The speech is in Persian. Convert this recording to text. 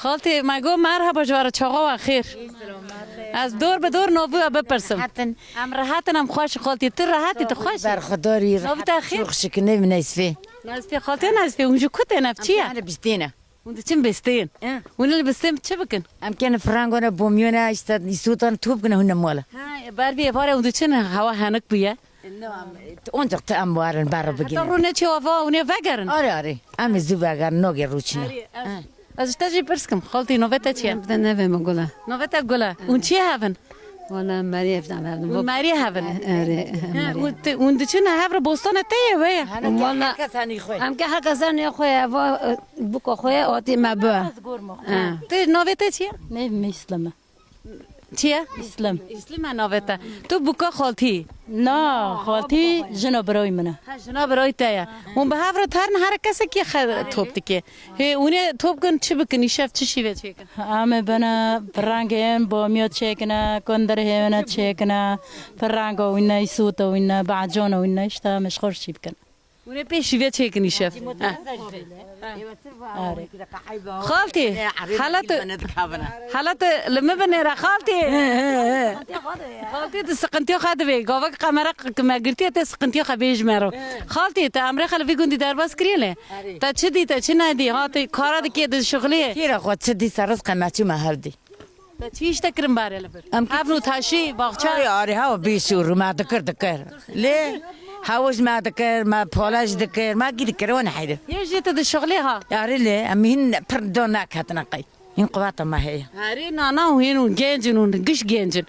خالتي ما گو مرحبا جوار چاقا و خیر از دور به دور نوبو بپرسم حتن ام راحتن ام خوش خالتي تو راحتی تو خوش برخداری نوبت خیر شوخ شکنه بنیسفه نازفی خالتي نازفی اونجا کته نفچیه انا بستينه اونجا چیم بستین اون اللي بستیم چه بکن ام كان فرانغونا بوميونا اشتاد يسوتان توب كنا هنا مولا ها بار بیا باره اونجا چه هوا هنک بیه اونجا اموارن برا تا بگیرن رونه چه وفا اونه وگرن آره ام زوباگر نوگه روچنا از تاجی پرسکم خالتي نوبت چیه بدن نفهم گله نوبت گله اون چیه هفن وانا مريم بدن اون هذا ماری هفن اري اون چه نه هفر بوستان تیه ویا والله کسانی خوی ام که حق زن يا خويا بوك خويا اوتي ما با تو نوبت چیه نه مسلمه چیه اسلام اسلام نوبت تو بوکا خالتي نه خالتي جنو بروي منه ها جناب رایتایا اون به هفر ترن هر کسی که توپ تکه هی اونه توپ کن چی بکنی شف چی شیوه چی کن ام بنا برانگين بوميو تشيكنا كندر هينا تشيكنا برانگو وينا يسوتا وينا بعجونا وينا اشتا مشخور شيبكن اونه پیش شیوه چی کنی شف خالتي حالت لما بني را خالتي خالتي تسقنتي خاد بي گاوك قمره ما قلتي تسقنتي خبيج مرو خالتي تا امره خلفي گوندي درباس كريله تا چه دي تا چه ندي هاتي کارا دي که شغليه کیرا خود چه دی سرس قمچی ما هردی تا چیش تکرم باره لبر ابنو تاشي باغچه آره ها بیشور ما دکر لی هاوش ما دکر ما پولاش دکر ما گیری کرون حیده یه جيت د شغليه ها آره لی امین پردون نکهت نقی این قوات ما هی هاري نانا وين جنجن قش جنجن